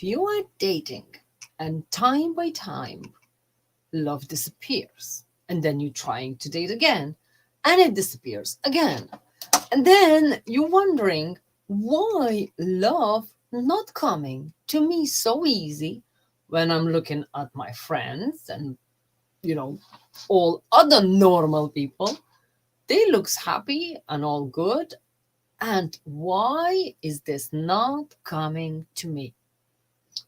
you are dating and time by time love disappears, and then you're trying to date again and it disappears again, and then you're wondering why love not coming to me so easy when I'm looking at my friends and you know all other normal people, they looks happy and all good, and why is this not coming to me?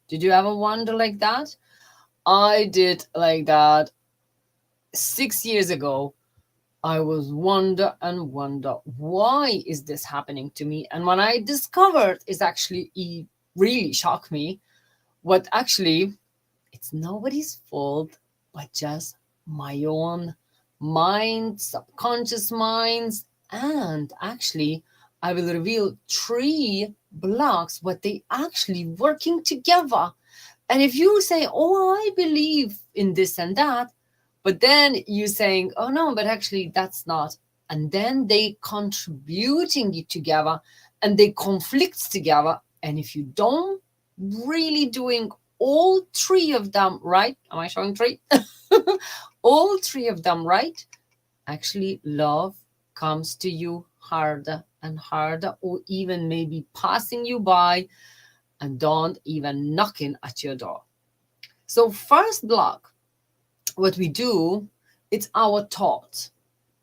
Did you ever wonder like that? I did like that 6 years ago. I was wonder why is this happening to me? And when I discovered, it's actually it really shocked me. What actually, it's nobody's fault, but just my own mind, subconscious minds, and actually, I will reveal three blocks what they actually working together. And if you say, "Oh, I believe in this and that," but then you saying, "Oh no, but actually that's not," and then they contributing it together, and they conflicts together. And if you don't really doing all three of them right, am I showing three? All three of them right, actually love comes to you harder and harder, or even maybe passing you by and don't even knocking at your door. So first block, what we do, it's our thoughts.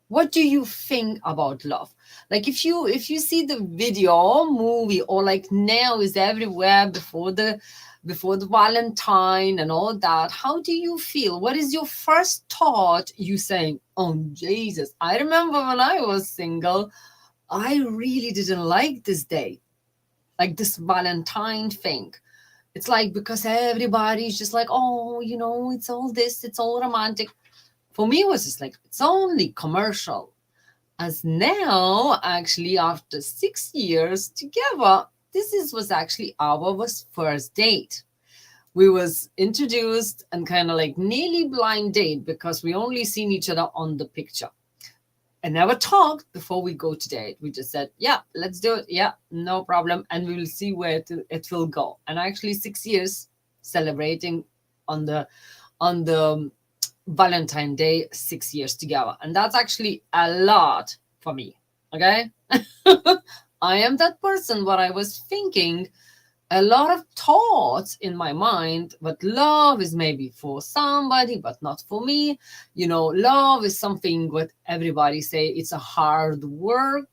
What do you think about love? Like if you see the video or movie, or like now is everywhere before the Valentine and all that, how do you feel? What is your first thought? You saying, "Oh Jesus, I remember when I was single, I really didn't like this day, like this Valentine thing." It's like because everybody's just like, "Oh, it's all this, it's all romantic." For me, it was just like, it's only commercial. As now, actually, after 6 years together, was actually our was first date. We was introduced and kind of like nearly blind date because we only seen each other on the picture and never talked before we go to date. We just said, "Yeah, let's do it. Yeah, no problem." And we will see where it will go. And actually 6 years celebrating on the Valentine Day, 6 years together. And that's actually a lot for me. Okay. I am that person what I was thinking, a lot of thoughts in my mind, but love is maybe for somebody, but not for me. Love is something what everybody say it's a hard work.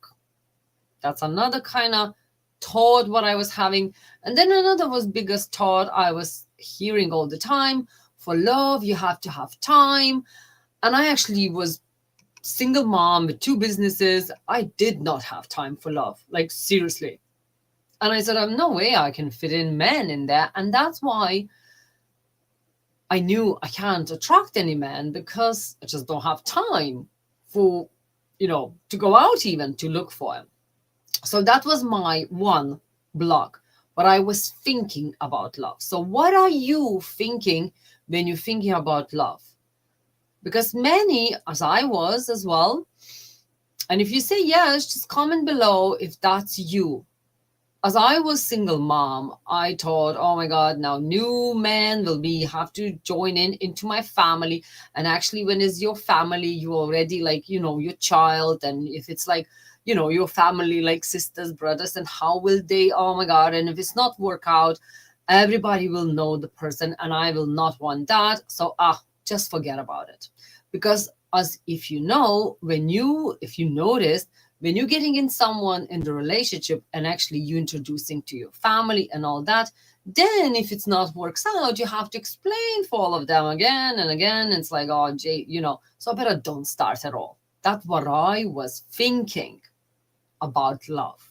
That's another kind of thought what I was having. And then another was biggest thought I was hearing all the time. For love, you have to have time. And I actually was single mom with two businesses. I did not have time for love, like seriously. And I said, "I'm no way I can fit in men in there." And that's why I knew I can't attract any man, because I just don't have time for, to go out even to look for him. So that was my one block. But I was thinking about love. So what are you thinking when you're thinking about love? Because many, as I was as well, and if you say yes, just comment below if that's you. As I was single mom, I thought, "Oh my God, now new men will have to join into my family." And actually, when it's your family, you already like, your child. And if it's like, your family, like sisters, brothers, and how will they, oh my God. And if it's not work out, everybody will know the person, and I will not want that. So, just forget about it. Because as if if you notice, when you're getting in someone in the relationship and actually you introducing to your family and all that, then if it's not works out, you have to explain for all of them again and again. It's like, "Oh, Jay, so I better don't start at all." That's what I was thinking about love.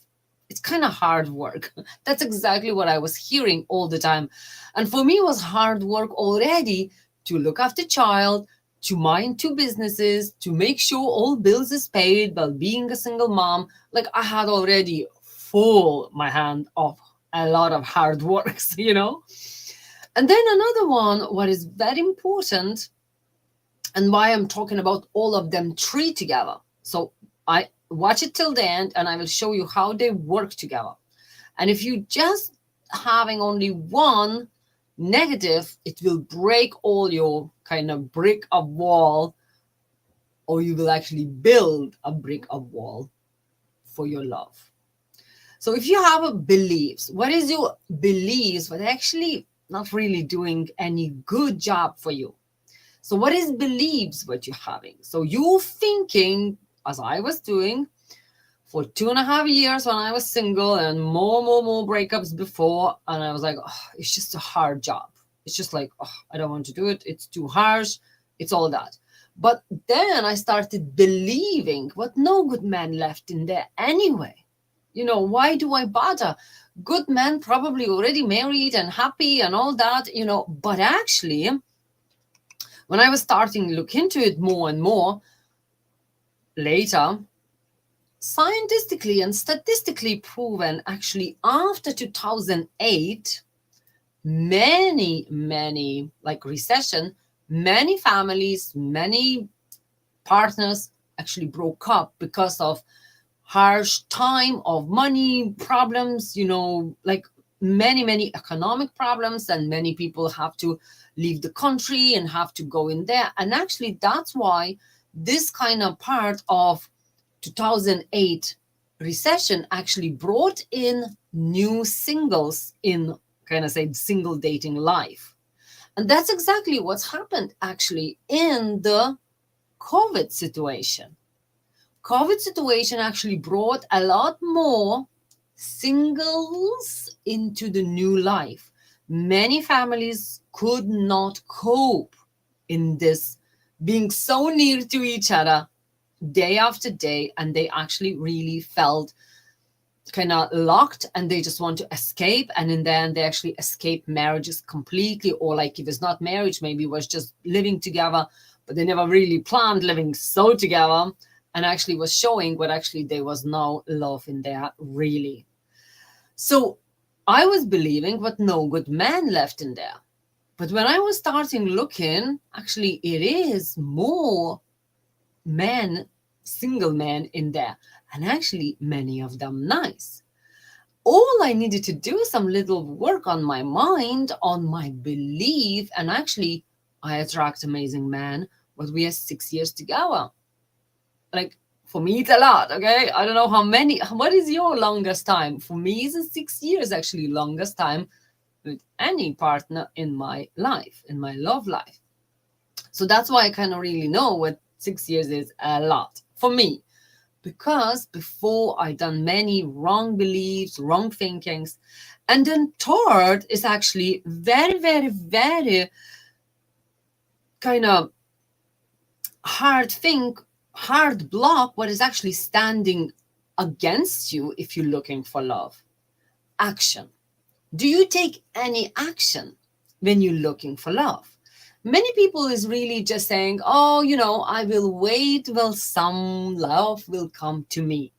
It's kind of hard work. That's exactly what I was hearing all the time. And for me, it was hard work already to look after child, to mind two businesses, to make sure all bills is paid while being a single mom. Like I had already full my hand of a lot of hard works. And then another one, what is very important, and why I'm talking about all of them three together. So I watch it till the end and I will show you how they work together. And if you just having only one negative, it will break all your kind of brick of wall, or you will actually build a brick of wall for your love. So if you have a beliefs, what is your beliefs, but actually not really doing any good job for you? So what is beliefs what you're having? So you thinking, as I was doing for 2.5 years when I was single, and more breakups before, and I was like, oh, it's just a hard job. It's just like, oh, I don't want to do it. It's too harsh. It's all that. But then I started believing what no good man left in there anyway. Why do I bother? Good men probably already married and happy and all that, but actually, when I was starting to look into it more and more later, scientifically and statistically proven, actually, after 2008, many, like recession, many families, many partners actually broke up because of harsh time of money problems, like many economic problems, and many people have to leave the country and have to go in there. And actually, that's why this kind of part of 2008 recession actually brought in new singles in kind of say single dating life. And that's exactly what's happened actually in the COVID situation. COVID situation actually brought a lot more singles into the new life. Many families could not cope in this being so near to each other day after day, and they actually really felt kind of locked, and they just want to escape. And in the end, they actually escape marriages completely, or like if it's not marriage, maybe it was just living together, but they never really planned living so together, and actually was showing what actually there was no love in there really. So I was believing what no good man left in there. But when I was starting looking, actually it is more men, single men in there, and actually many of them nice. All I needed to do is some little work on my mind, on my belief, and actually I attract amazing men, but we are 6 years together. Like, for me, it's a lot, okay? I don't know what is your longest time? For me, it's 6 years, actually, longest time with any partner in my life, in my love life. So that's why I kind of really know what 6 years is a lot for me. Because before I done many wrong beliefs, wrong thinkings. And then third is actually very kind of hard block what is actually standing against you if you're looking for love. Action. Do you take any action when you're looking for love? Many people is really just saying, oh, I will wait till some love will come to me.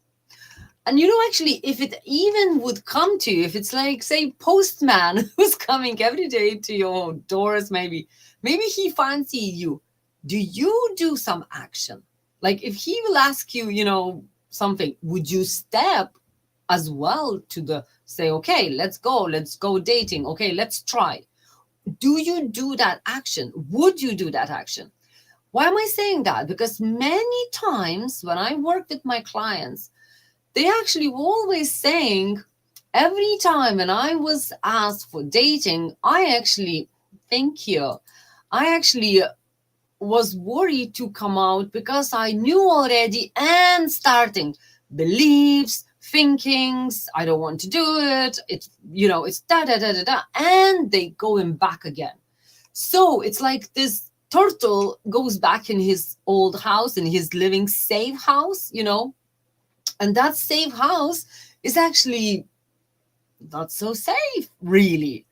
And actually, if it even would come to you, if it's like, say, postman who's coming every day to your doors, maybe he fancy you. Do you do some action? Like if he will ask you, something, would you step as well to say, okay, let's go dating. Okay, let's try. Do you do that action? Would you do that action? Why am I saying that? Because many times when I work with my clients, they actually were always saying, every time when I was asked for dating, I actually was worried to come out because I knew already and starting beliefs, thinkings, I don't want to do it. It's da, and they going back again. So it's like this turtle goes back in his old house, in his living safe house, and that safe house is actually not so safe, really.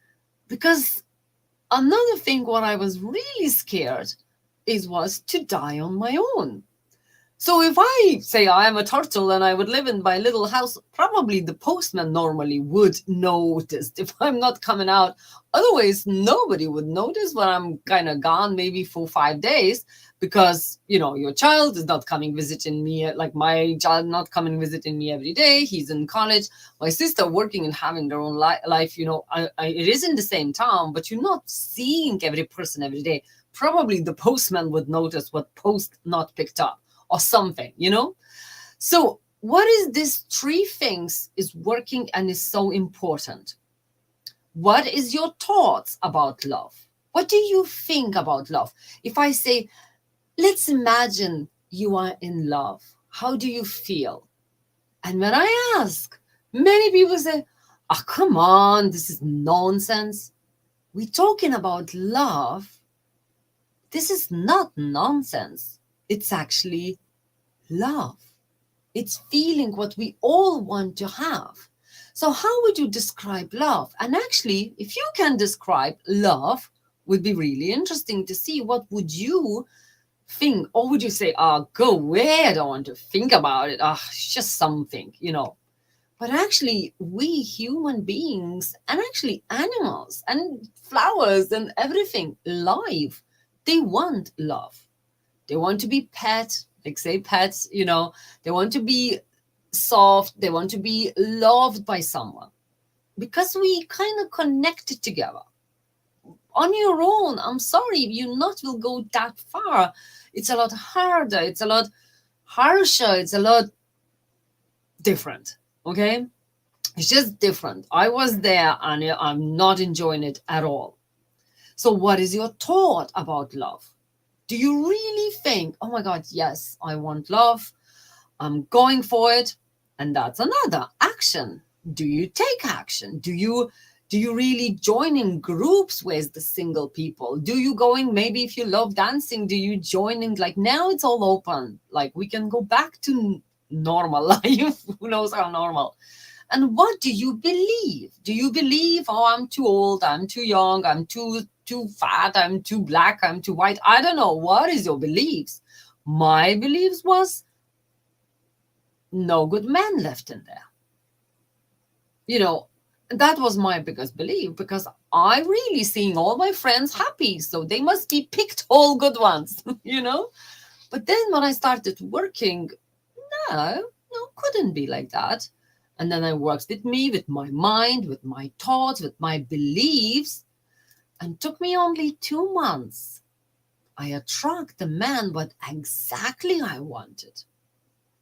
Because another thing what I was really scared was to die on my own. So if I say I am a turtle and I would live in my little house, probably the postman normally would notice if I'm not coming out. Otherwise, nobody would notice when I'm kind of gone, maybe for 5 days, because your child is not coming visiting me. Like my child not coming visiting me every day. He's in college. My sister working and having their own life. It is in the same town, but you're not seeing every person every day. Probably the postman would notice what post not picked up or something. So what is this three things is working and is so important? What is your thoughts about love? What do you think about love? If I say, let's imagine you are in love, how do you feel? And when I ask, many people say, oh, come on, this is nonsense. We're talking about love. This is not nonsense. It's actually love. It's feeling what we all want to have. So how would you describe love? And actually, if you can describe love, would be really interesting to see what would you think, or would you say, oh, go away, I don't want to think about it. It's just something. But actually, we human beings and actually animals and flowers and everything, life, they want love. They want to be pet, like say pets, they want to be soft, they want to be loved by someone because we kind of connected together. On your own, I'm sorry, you not will go that far. It's a lot harder, it's a lot harsher, it's a lot different. Okay, it's just different. I was there and I'm not enjoying it at all. So what is your thought about love? Do you really think, oh my God, yes, I want love, I'm going for it? And that's another action. Do you take action? Do you really join in groups with the single people? Do you going, maybe if you love dancing, do you join in, like now it's all open, like we can go back to normal life. Who knows how normal? And what do you believe? Do you believe, oh, I'm too old, I'm too young, I'm too fat, I'm too black, I'm too white? I don't know. What is your beliefs? My beliefs was no good men left in there. That was my biggest belief, because I really seeing all my friends happy, so they must be picked all good ones. But then when I started working, no, couldn't be like that. And then I worked with me, with my mind, with my thoughts, with my beliefs, and took me only 2 months. I attract the man what exactly I wanted.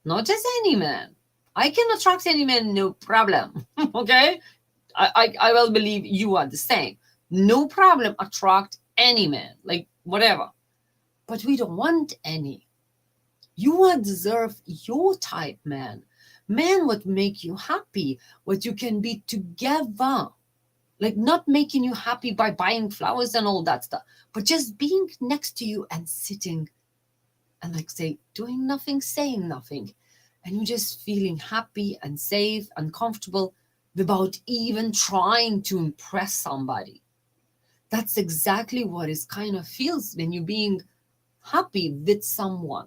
Not just any man. I can attract any man, no problem. Okay? I will believe you are the same. No problem, attract any man, like whatever. But we don't want any. You deserve your type man. Man would make you happy, what you can be together. Like not making you happy by buying flowers and all that stuff, but just being next to you and sitting and like say, doing nothing, saying nothing. And you're just feeling happy and safe and comfortable without even trying to impress somebody. That's exactly what it kind of feels when you're being happy with someone.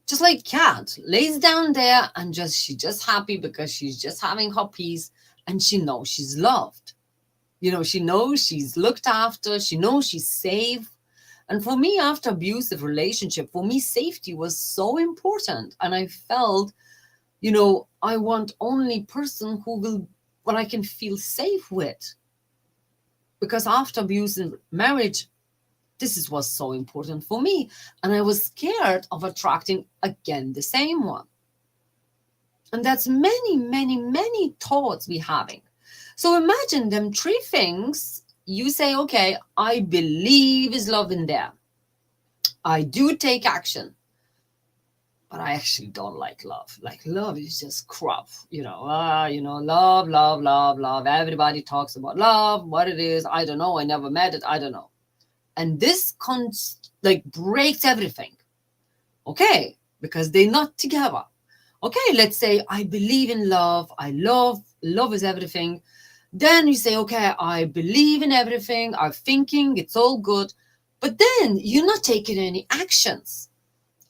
Just like cat lays down there and she's just happy because she's just having her peace and she knows she's loved. She knows she's looked after, she knows she's safe. And for me, after abusive relationship, for me, safety was so important. And I felt, I want only person who will, what I can feel safe with. Because after abusive marriage, this was so important for me. And I was scared of attracting again the same one. And that's many, many, many thoughts we having. So imagine them three things. You say, okay, I believe is love in there. I do take action. But I actually don't like love. Like love is just crap. Love, love, love, love. Everybody talks about love. What it is, I don't know. I never met it. I don't know. And this breaks everything. Okay, because they're not together. Okay, let's say I believe in love. I love is everything. Then you say, okay, I believe in everything. I'm thinking it's all good. But then you're not taking any actions.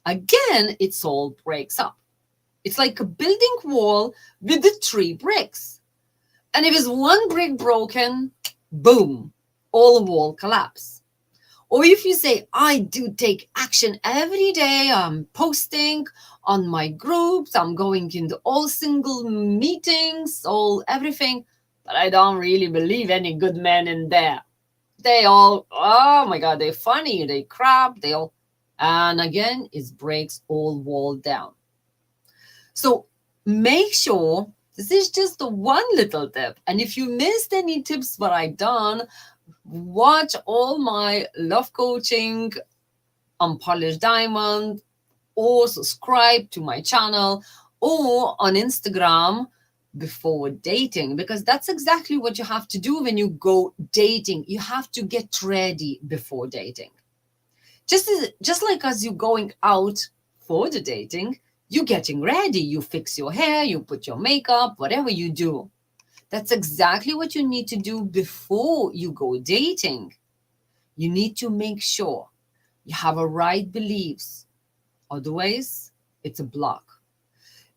again, it all breaks up. It's like a building wall with the 3 bricks. And if it's one brick broken, boom, all wall collapse. Or if you say, I do take action every day, I'm posting on my groups, I'm going into all single meetings, all everything, but I don't really believe any good men in there. They all, oh my God, they're funny, they crap, they all, and again, it breaks all wall down. So make sure this is just the one little tip. And if you missed any tips what I done, watch all my love coaching on Polished Diamond, or subscribe to my channel, or on Instagram before dating, because that's exactly what you have to do when you go dating. You have to get ready before dating. Just like as you going out for the dating, you getting ready, you fix your hair, you put your makeup, whatever you do. That's exactly what you need to do before you go dating. You need to make sure you have a right beliefs. Otherwise, it's a block.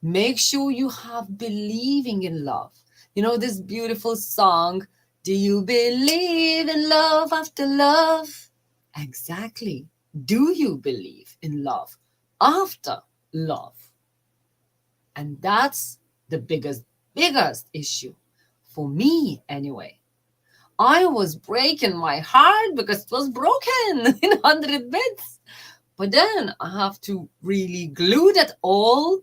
Make sure you have believing in love. You know this beautiful song, do you believe in love after love? Exactly. Do you believe in love after love? And that's the biggest issue for me anyway. I was breaking my heart because it was broken in 100 bits. But then I have to really glue that all,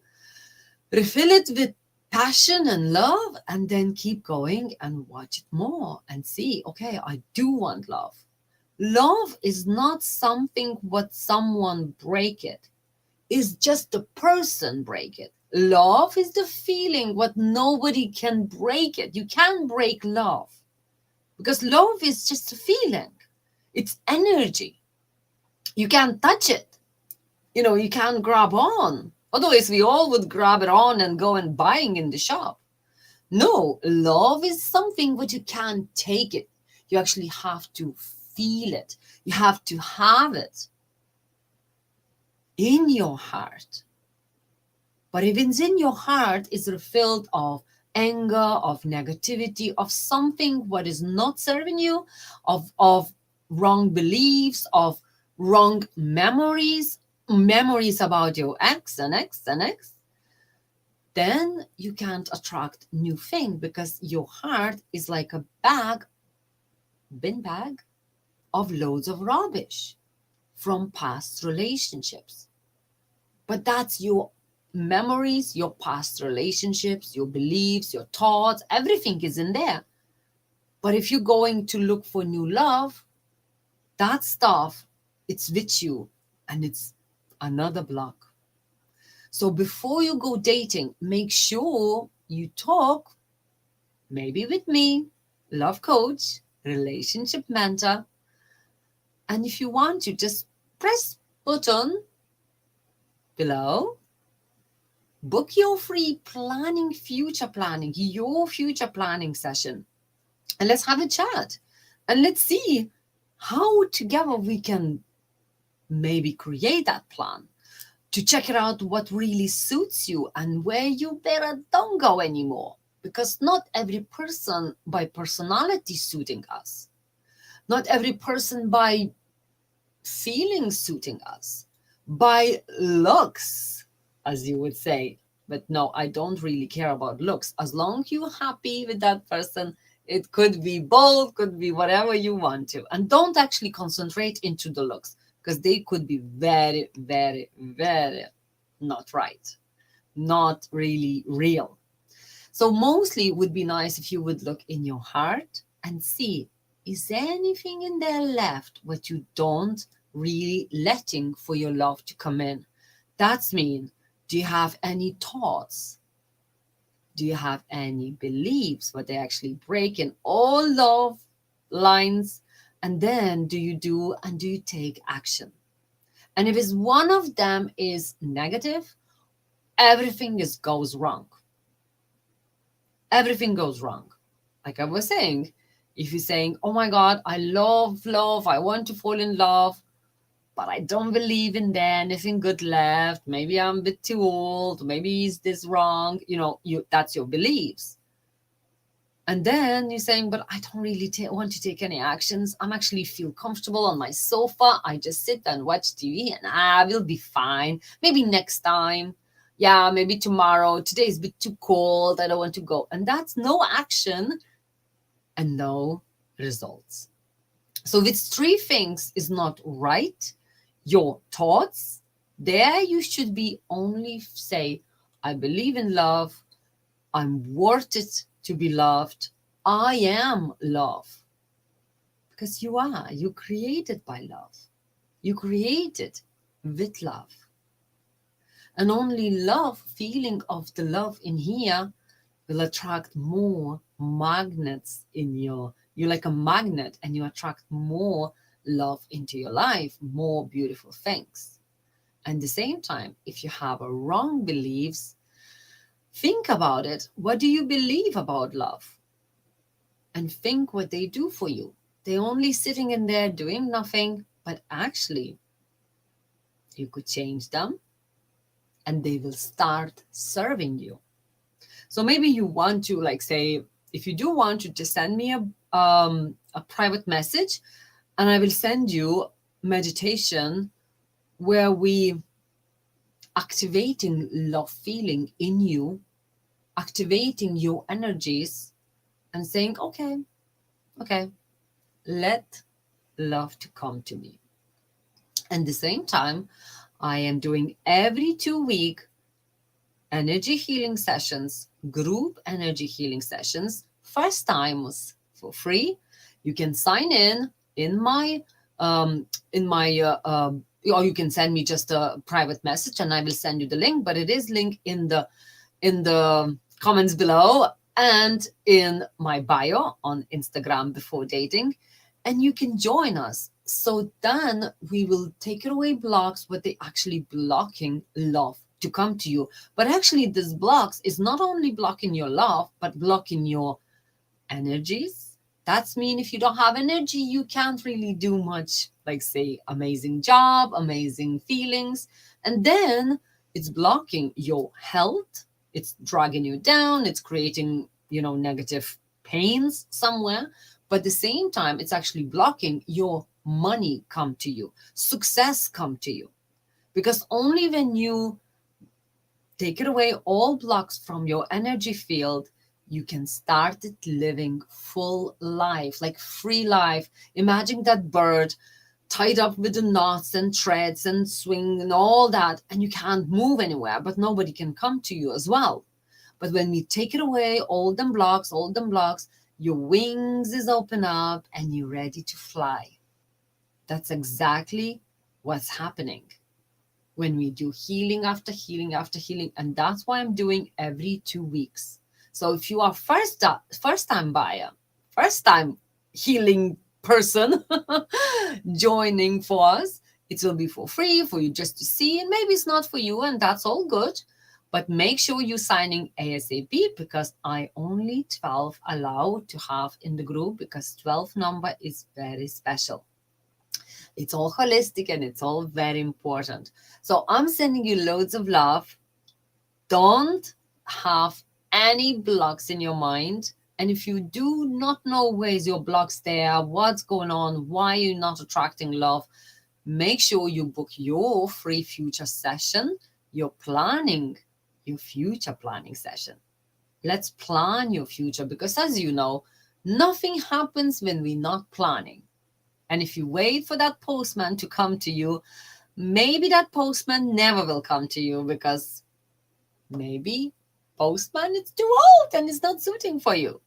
refill it with passion and love, and then keep going and watch it more and see, okay, I do want love. Love is not something what someone break it. It's just the person break it. Love is the feeling what nobody can break it. You can't break love because love is just a feeling. It's energy. You can't touch it. You can't grab on. Otherwise, we all would grab it on and go and buying in the shop. No, love is something what you can't take it. You actually have to feel it. You have to have it in your heart. But if it's in your heart, it's filled of anger, of negativity, of something what is not serving you, of wrong beliefs, of wrong memories about your ex and ex and ex, then you can't attract new thing because your heart is like a bin bag of loads of rubbish from past relationships. But that's your memories, your past relationships, your beliefs, your thoughts, everything is in there. But if you're going to look for new love, that stuff, it's with you and it's another block. So before you go dating, make sure you talk, maybe with me, love coach, relationship mentor. And if you want to, just press button below, book your free future planning session. And let's have a chat. And let's see how together we can maybe create that plan to check it out what really suits you and where you better don't go anymore. Because not every person by personality suiting us. Not every person by feeling suiting us. By looks, as you would say. But no, I don't really care about looks. As long as you're happy with that person, it could be bold, could be whatever you want to. And don't actually concentrate into the looks because they could be very, very, very not right. Not really real. So mostly it would be nice if you would look in your heart and see, is there anything in there left what you don't really letting for your love to come in? That's mean, do you have any thoughts? Do you have any beliefs what they actually break in all love lines? And then do you take action? And if it's one of them is negative, everything goes wrong. Everything goes wrong. Like I was saying, if you're saying, oh my God, I love love, I want to fall in love, but I don't believe in there anything good left. Maybe I'm a bit too old. Maybe is this wrong? That's your beliefs. And then you're saying, but I don't really want to take any actions. I'm actually feel comfortable on my sofa. I just sit and watch TV and I will be fine. Maybe next time. Yeah, maybe tomorrow. Today is a bit too cold. I don't want to go. And that's no action and no results. So these three things is not right. Your thoughts, there you should be only say, I believe in love. I'm worth it to be loved. I am love. Because you are. You created by love. You created with love. And only love, feeling of the love in here will attract more magnets in you're like a magnet and you attract more love into your life, more beautiful things. And at the same time, if you have a wrong beliefs, think about it. What do you believe about love? And think what they do for you. They're only sitting in there doing nothing, but actually you could change them and they will start serving you. So maybe you want to say, if you do want to just send me a private message and I will send you meditation where we activating love feeling in you, activating your energies and saying, okay, let love to come to me. And at the same time, I am doing every 2 weeks energy healing sessions, group energy healing sessions. First time was for free. You can sign in my or you can send me just a private message and I will send you the link. But it is linked in the comments below and in my bio on Instagram Before Dating, and you can join us. So then we will take away blocks, what they actually blocking love to come to you. But actually this blocks is not only blocking your love, but blocking your energies. That's mean if you don't have energy, you can't really do much, like say amazing job, amazing feelings. And then it's blocking your health. It's dragging you down. It's creating, negative pains somewhere. But at the same time, it's actually blocking your money come to you, success come to you. Because only when you take it away all blocks from your energy field, you can start it living full life, like free life. Imagine that bird tied up with the knots and threads and swing and all that, and you can't move anywhere, but nobody can come to you as well. But when we take it away, all them blocks, your wings is open up and you're ready to fly. That's exactly what's happening when we do healing after healing after healing. And that's why I'm doing every 2 weeks. So if you are first time buyer, first time healing person joining for us, it will be for free for you just to see. And maybe it's not for you and that's all good. But make sure you're signing ASAP because I only 12 allow to have in the group because 12 number is very special. It's all holistic and it's all very important. So I'm sending you loads of love. Don't have any blocks in your mind. And if you do not know where's your blocks there, what's going on, why you're not attracting love, make sure you book your free future session. You're planning your future planning session. Let's plan your future because as you know, nothing happens when we're not planning. And if you wait for that postman to come to you, maybe that postman never will come to you because maybe postman is too old and it's not suiting for you.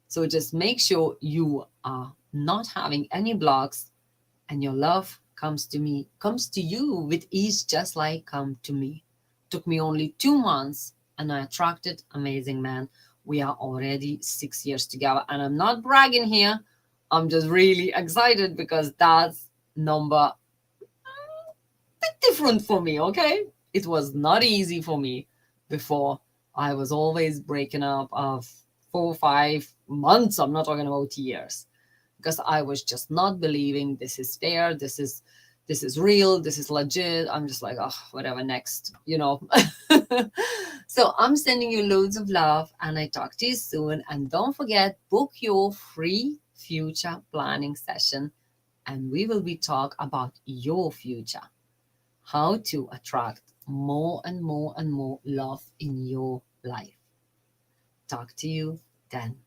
So just make sure you are not having any blocks and your love comes to you with ease, just like come to me. Took me only 2 months and I attracted amazing man. We are already 6 years together and I'm not bragging here. I'm just really excited because that's number a bit different for me, okay? It was not easy for me before. I was always breaking up of 4 or 5 months. I'm not talking about years because I was just not believing this is fair. This is this is real, this is legit. I'm just like, oh, whatever, next, So I'm sending you loads of love, and I talk to you soon. And don't forget, book your free future planning session, and we will be talk about your future, how to attract more and more and more love in your life. Talk to you then.